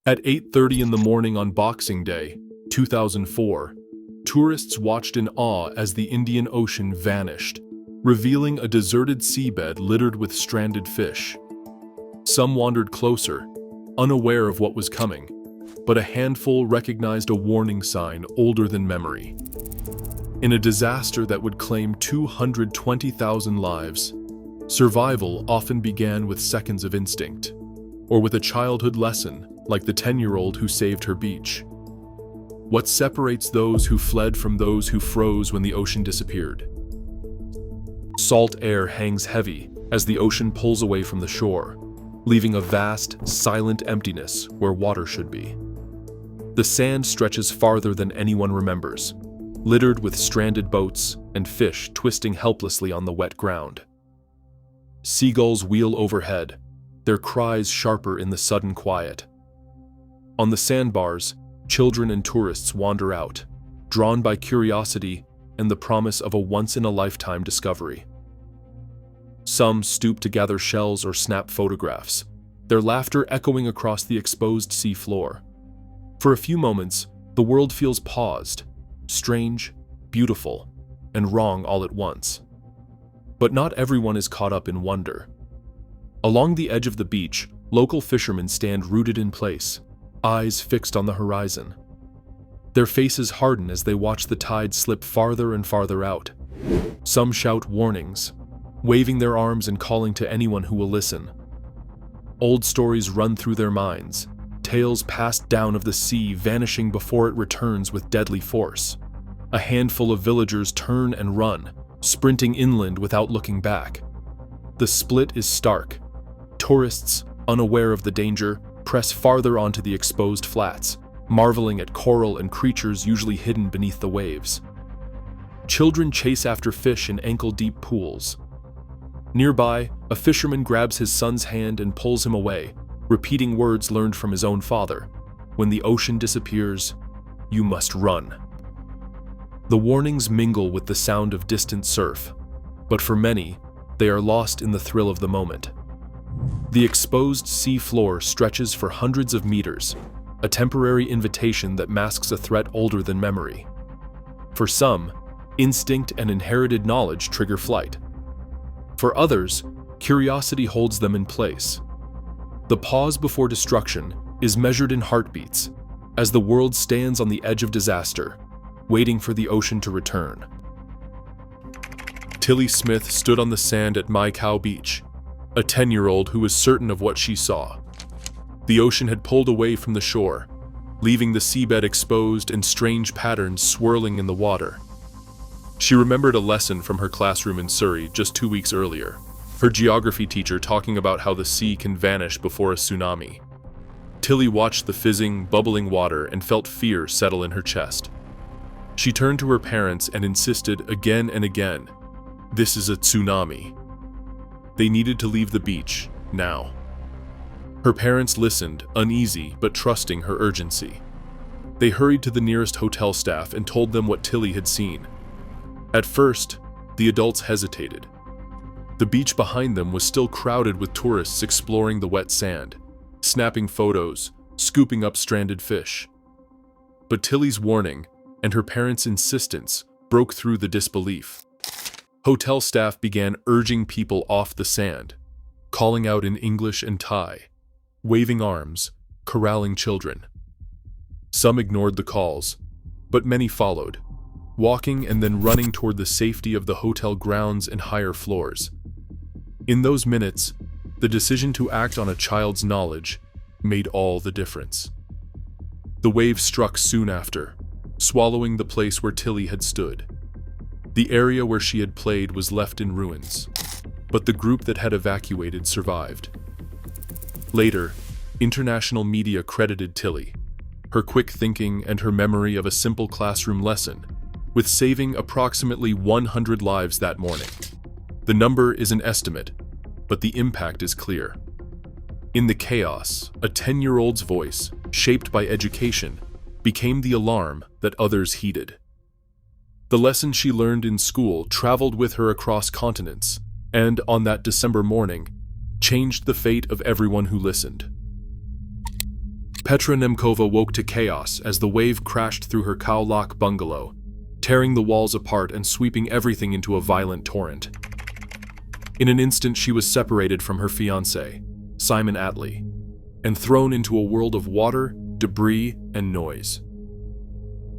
At 8:30 in the morning on Boxing Day, 2004, tourists watched in awe as the Indian Ocean vanished, revealing a deserted seabed littered with stranded fish. Some wandered closer, unaware of what was coming, but a handful recognized a warning sign older than memory. In a disaster that would claim 220,000 lives, survival often began with seconds of instinct, or with a childhood lesson like the 10-year-old who saved her beach. What separates those who fled from those who froze when the ocean disappeared? Salt air hangs heavy as the ocean pulls away from the shore, leaving a vast, silent emptiness where water should be. The sand stretches farther than anyone remembers, littered with stranded boats and fish twisting helplessly on the wet ground. Seagulls wheel overhead, their cries sharper in the sudden quiet. On the sandbars, children and tourists wander out, drawn by curiosity and the promise of a once-in-a-lifetime discovery. Some stoop to gather shells or snap photographs, their laughter echoing across the exposed seafloor. For a few moments, the world feels paused, strange, beautiful, and wrong all at once. But not everyone is caught up in wonder. Along the edge of the beach, local fishermen stand rooted in place, eyes fixed on the horizon. Their faces harden as they watch the tide slip farther and farther out. Some shout warnings, waving their arms and calling to anyone who will listen. Old stories run through their minds, tales passed down of the sea vanishing before it returns with deadly force. A handful of villagers turn and run, sprinting inland without looking back. The split is stark. Tourists, unaware of the danger, press farther onto the exposed flats, marveling at coral and creatures usually hidden beneath the waves. Children chase after fish in ankle-deep pools. Nearby, a fisherman grabs his son's hand and pulls him away, repeating words learned from his own father. When the ocean disappears, you must run. The warnings mingle with the sound of distant surf, but for many, they are lost in the thrill of the moment. The exposed sea floor stretches for hundreds of meters, a temporary invitation that masks a threat older than memory. For some, instinct and inherited knowledge trigger flight. For others, curiosity holds them in place. The pause before destruction is measured in heartbeats, as the world stands on the edge of disaster, waiting for the ocean to return. Tilly Smith stood on the sand at My Cow Beach, a 10-year-old who was certain of what she saw. The ocean had pulled away from the shore, leaving the seabed exposed and strange patterns swirling in the water. She remembered a lesson from her classroom in Surrey just 2 weeks earlier, her geography teacher talking about how the sea can vanish before a tsunami. Tilly watched the fizzing, bubbling water and felt fear settle in her chest. She turned to her parents and insisted again and again, "This is a tsunami." They needed to leave the beach, now. Her parents listened, uneasy but trusting her urgency. They hurried to the nearest hotel staff and told them what Tilly had seen. At first, the adults hesitated. The beach behind them was still crowded with tourists exploring the wet sand, snapping photos, scooping up stranded fish. But Tilly's warning and her parents' insistence broke through the disbelief. Hotel staff began urging people off the sand, calling out in English and Thai, waving arms, corralling children. Some ignored the calls, but many followed, walking and then running toward the safety of the hotel grounds and higher floors. In those minutes, the decision to act on a child's knowledge made all the difference. The wave struck soon after, swallowing the place where Tilly had stood. The area where she had played was left in ruins, but the group that had evacuated survived. Later, international media credited Tilly, her quick thinking and her memory of a simple classroom lesson, with saving approximately 100 lives that morning. The number is an estimate, but the impact is clear. In the chaos, a 10-year-old's voice, shaped by education, became the alarm that others heeded. The lesson she learned in school traveled with her across continents, and on that December morning, changed the fate of everyone who listened. Petra Nemkova woke to chaos as the wave crashed through her cow-lock bungalow, tearing the walls apart and sweeping everything into a violent torrent. In an instant, she was separated from her fiancé, Simon Attlee, and thrown into a world of water, debris, and noise.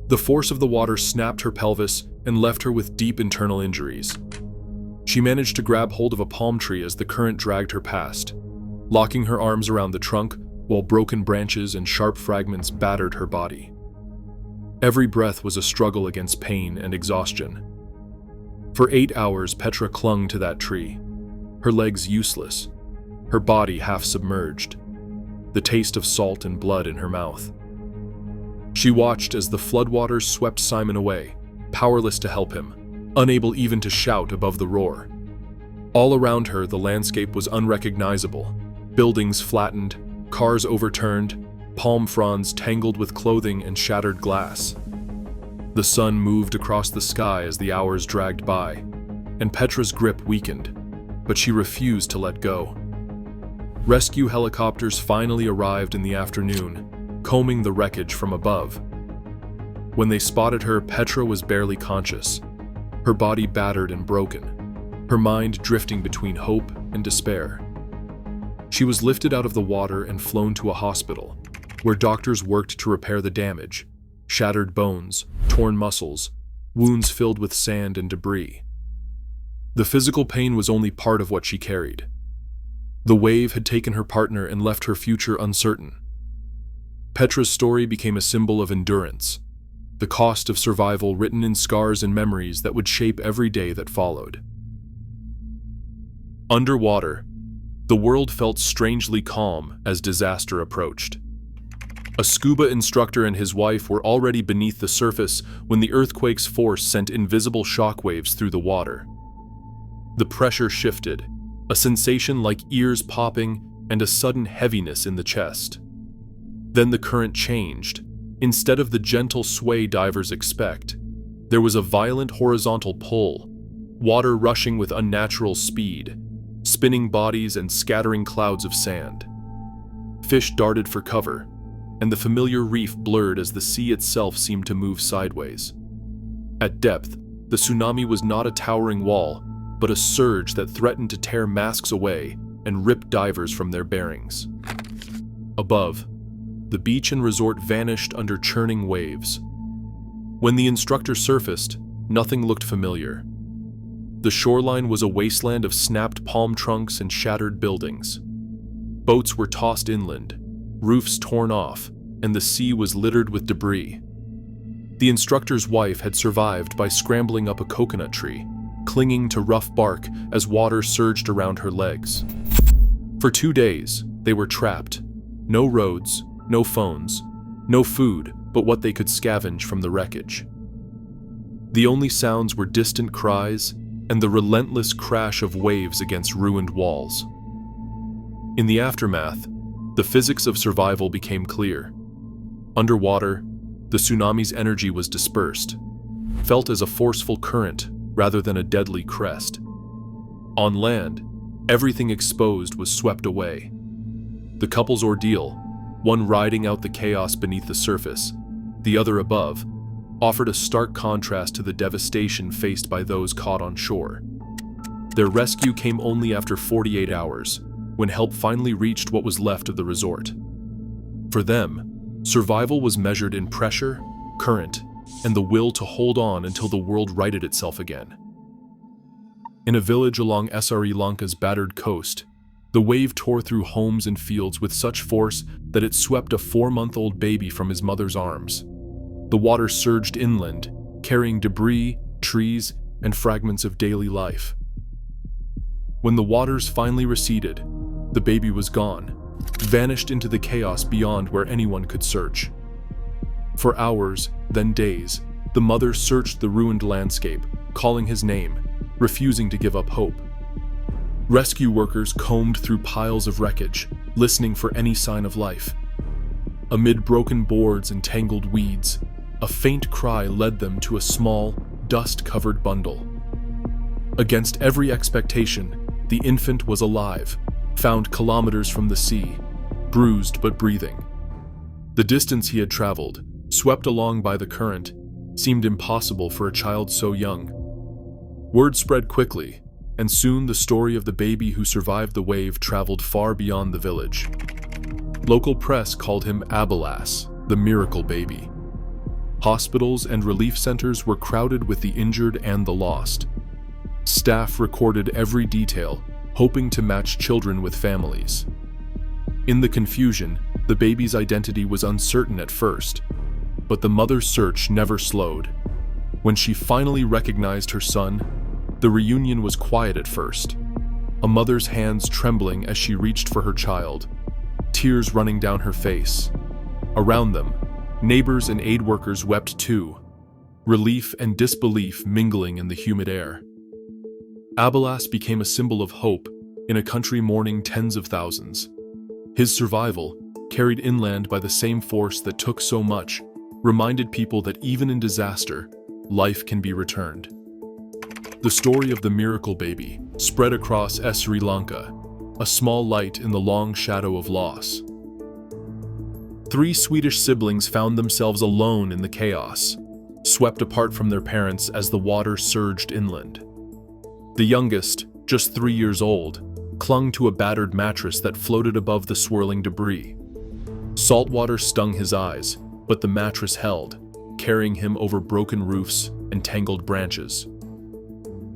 The force of the water snapped her pelvis and left her with deep internal injuries. She managed to grab hold of a palm tree as the current dragged her past, locking her arms around the trunk while broken branches and sharp fragments battered her body. Every breath was a struggle against pain and exhaustion. For 8 hours, Petra clung to that tree, her legs useless, her body half submerged, the taste of salt and blood in her mouth. She watched as the floodwaters swept Simon away, powerless to help him, unable even to shout above the roar. All around her, the landscape was unrecognizable. Buildings flattened, cars overturned, palm fronds tangled with clothing and shattered glass. The sun moved across the sky as the hours dragged by, and Petra's grip weakened, but she refused to let go. Rescue helicopters finally arrived in the afternoon, combing the wreckage from above. When they spotted her, Petra was barely conscious, her body battered and broken, her mind drifting between hope and despair. She was lifted out of the water and flown to a hospital, where doctors worked to repair the damage: shattered bones, torn muscles, wounds filled with sand and debris. The physical pain was only part of what she carried. The wave had taken her partner and left her future uncertain. Petra's story became a symbol of endurance, the cost of survival written in scars and memories that would shape every day that followed. Underwater, the world felt strangely calm as disaster approached. A scuba instructor and his wife were already beneath the surface when the earthquake's force sent invisible shockwaves through the water. The pressure shifted, a sensation like ears popping and a sudden heaviness in the chest. Then the current changed. Instead of the gentle sway divers expect, there was a violent horizontal pull, water rushing with unnatural speed, spinning bodies and scattering clouds of sand. Fish darted for cover, and the familiar reef blurred as the sea itself seemed to move sideways. At depth, the tsunami was not a towering wall, but a surge that threatened to tear masks away and rip divers from their bearings. Above, the beach and resort vanished under churning waves. When the instructor surfaced, nothing looked familiar. The shoreline was a wasteland of snapped palm trunks and shattered buildings. Boats were tossed inland, roofs torn off, and the sea was littered with debris. The instructor's wife had survived by scrambling up a coconut tree, clinging to rough bark as water surged around her legs. For 2 days, they were trapped. No roads, no phones, no food but what they could scavenge from the wreckage. The only sounds were distant cries and the relentless crash of waves against ruined walls. In the aftermath, the physics of survival became clear. Underwater, the tsunami's energy was dispersed, felt as a forceful current rather than a deadly crest. On land, everything exposed was swept away. The couple's ordeal, one riding out the chaos beneath the surface, the other above, offered a stark contrast to the devastation faced by those caught on shore. Their rescue came only after 48 hours, when help finally reached what was left of the resort. For them, survival was measured in pressure, current, and the will to hold on until the world righted itself again. In a village along Sri Lanka's battered coast, the wave tore through homes and fields with such force that it swept a 4-month-old baby from his mother's arms. The water surged inland, carrying debris, trees, and fragments of daily life. When the waters finally receded, the baby was gone, vanished into the chaos beyond where anyone could search. For hours, then days, the mother searched the ruined landscape, calling his name, refusing to give up hope. Rescue workers combed through piles of wreckage, listening for any sign of life. Amid broken boards and tangled weeds, a faint cry led them to a small, dust-covered bundle. Against every expectation, the infant was alive, found kilometers from the sea, bruised but breathing. The distance he had traveled, swept along by the current, seemed impossible for a child so young. Word spread quickly, and soon the story of the baby who survived the wave traveled far beyond the village. Local press called him Abalas, the miracle baby. Hospitals and relief centers were crowded with the injured and the lost. Staff recorded every detail, hoping to match children with families. In the confusion, the baby's identity was uncertain at first, but the mother's search never slowed. When she finally recognized her son, the reunion was quiet at first, a mother's hands trembling as she reached for her child, tears running down her face. Around them, neighbors and aid workers wept too, relief and disbelief mingling in the humid air. Abalas became a symbol of hope in a country mourning tens of thousands. His survival, carried inland by the same force that took so much, reminded people that even in disaster, life can be returned. The story of the miracle baby spread across Sri Lanka, a small light in the long shadow of loss. 3 Swedish siblings found themselves alone in the chaos, swept apart from their parents as the water surged inland. The youngest, just 3 years old, clung to a battered mattress that floated above the swirling debris. Salt water stung his eyes, but the mattress held, carrying him over broken roofs and tangled branches.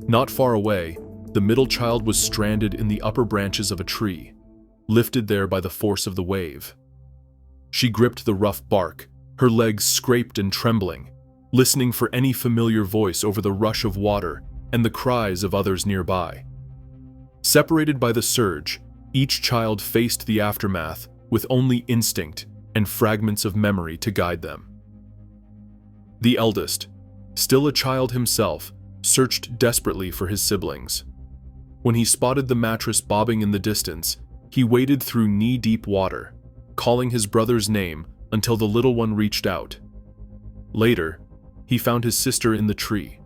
Not far away, the middle child was stranded in the upper branches of a tree, lifted there by the force of the wave. She gripped the rough bark, her legs scraped and trembling, listening for any familiar voice over the rush of water and the cries of others nearby. Separated by the surge, each child faced the aftermath with only instinct and fragments of memory to guide them. The eldest, still a child himself, searched desperately for his siblings. When he spotted the mattress bobbing in the distance, he waded through knee-deep water, calling his brother's name until the little one reached out. Later, he found his sister in the tree,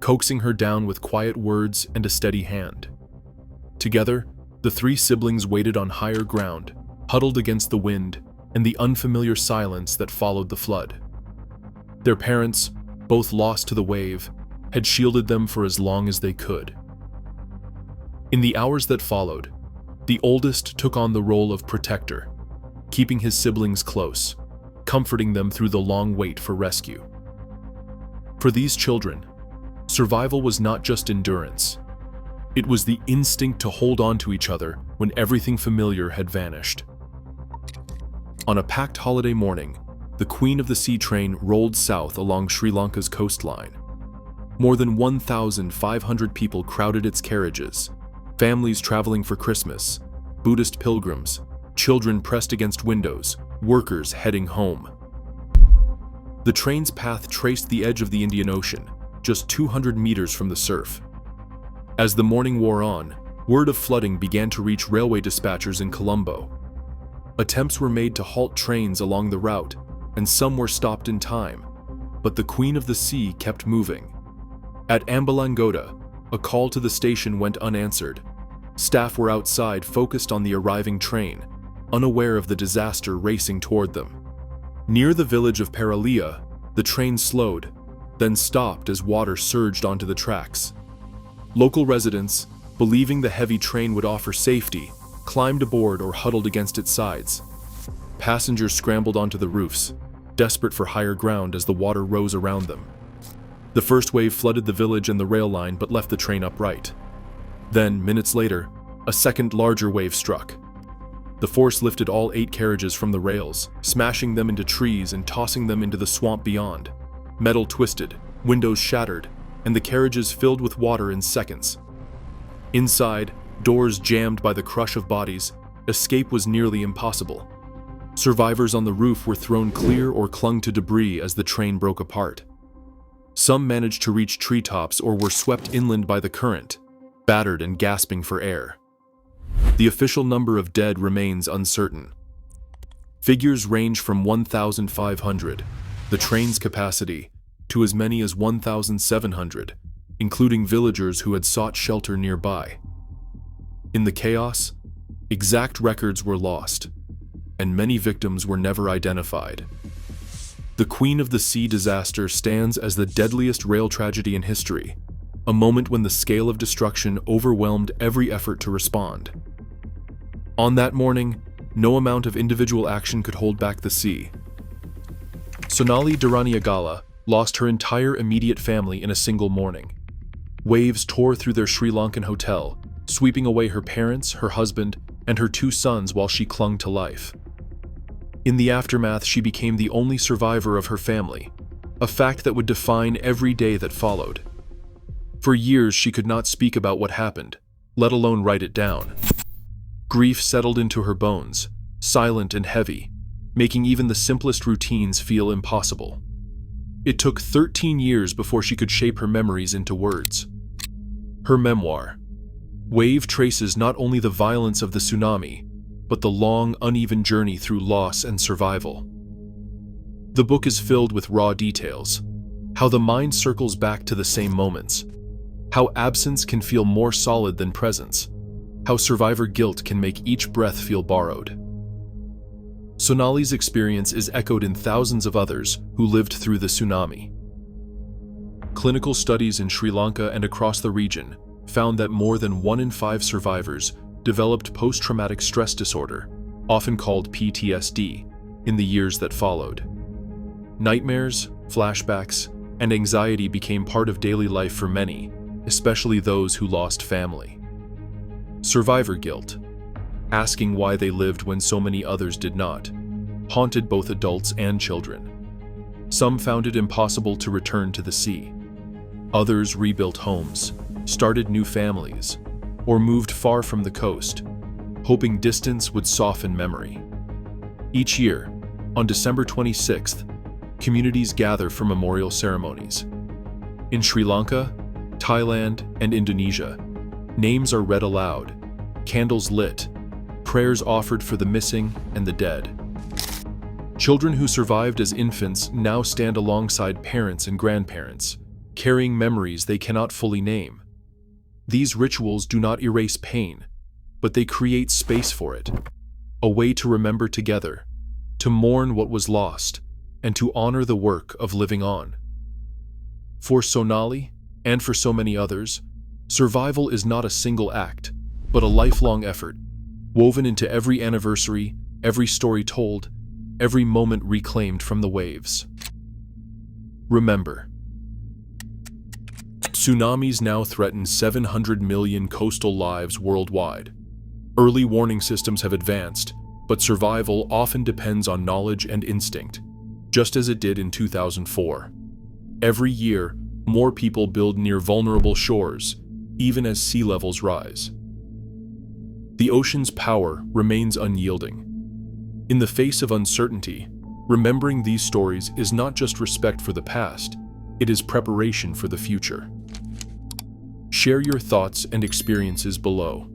coaxing her down with quiet words and a steady hand. Together, the 3 siblings waited on higher ground, huddled against the wind and the unfamiliar silence that followed the flood. Their parents, both lost to the wave, had shielded them for as long as they could. In the hours that followed, the oldest took on the role of protector, keeping his siblings close, comforting them through the long wait for rescue. For these children, survival was not just endurance. It was the instinct to hold on to each other when everything familiar had vanished. On a packed holiday morning, the Queen of the Sea train rolled south along Sri Lanka's coastline. More than 1,500 people crowded its carriages, families traveling for Christmas, Buddhist pilgrims, children pressed against windows, workers heading home. The train's path traced the edge of the Indian Ocean, just 200 meters from the surf. As the morning wore on, word of flooding began to reach railway dispatchers in Colombo. Attempts were made to halt trains along the route, and some were stopped in time, but the Queen of the Sea kept moving. At Ambalangoda, a call to the station went unanswered. Staff were outside focused on the arriving train, unaware of the disaster racing toward them. Near the village of Paralia, the train slowed, then stopped as water surged onto the tracks. Local residents, believing the heavy train would offer safety, climbed aboard or huddled against its sides. Passengers scrambled onto the roofs, desperate for higher ground as the water rose around them. The first wave flooded the village and the rail line but left the train upright. Then, minutes later, a second larger wave struck. The force lifted all 8 carriages from the rails, smashing them into trees and tossing them into the swamp beyond. Metal twisted, windows shattered, and the carriages filled with water in seconds. Inside, doors jammed by the crush of bodies, escape was nearly impossible. Survivors on the roof were thrown clear or clung to debris as the train broke apart. Some managed to reach treetops or were swept inland by the current, battered and gasping for air. The official number of dead remains uncertain. Figures range from 1,500, the train's capacity, to as many as 1,700, including villagers who had sought shelter nearby. In the chaos, exact records were lost, and many victims were never identified. The Queen of the Sea disaster stands as the deadliest rail tragedy in history, a moment when the scale of destruction overwhelmed every effort to respond. On that morning, no amount of individual action could hold back the sea. Sonali Dharaniagala lost her entire immediate family in a single morning. Waves tore through their Sri Lankan hotel, sweeping away her parents, her husband, and her 2 sons while she clung to life. In the aftermath, she became the only survivor of her family, a fact that would define every day that followed. For years, she could not speak about what happened, let alone write it down. Grief settled into her bones, silent and heavy, making even the simplest routines feel impossible. It took 13 years before she could shape her memories into words. Her memoir, Wave, traces not only the violence of the tsunami, but the long, uneven journey through loss and survival. The book is filled with raw details, how the mind circles back to the same moments, how absence can feel more solid than presence, how survivor guilt can make each breath feel borrowed. Sonali's experience is echoed in thousands of others who lived through the tsunami. Clinical studies in Sri Lanka and across the region found that more than 1 in 5 survivors developed post-traumatic stress disorder, often called PTSD, in the years that followed. Nightmares, flashbacks, and anxiety became part of daily life for many, especially those who lost family. Survivor guilt, asking why they lived when so many others did not, haunted both adults and children. Some found it impossible to return to the sea. Others rebuilt homes, started new families, or moved far from the coast, hoping distance would soften memory. Each year, on December 26th, communities gather for memorial ceremonies. In Sri Lanka, Thailand, and Indonesia, names are read aloud, candles lit, prayers offered for the missing and the dead. Children who survived as infants now stand alongside parents and grandparents, carrying memories they cannot fully name. These rituals do not erase pain, but they create space for it, a way to remember together, to mourn what was lost, and to honor the work of living on. For Sonali, and for so many others, survival is not a single act, but a lifelong effort, woven into every anniversary, every story told, every moment reclaimed from the waves. Remember, tsunamis now threaten 700 million coastal lives worldwide. Early warning systems have advanced, but survival often depends on knowledge and instinct, just as it did in 2004. Every year, more people build near vulnerable shores, even as sea levels rise. The ocean's power remains unyielding. In the face of uncertainty, remembering these stories is not just respect for the past, it is preparation for the future. Share your thoughts and experiences below.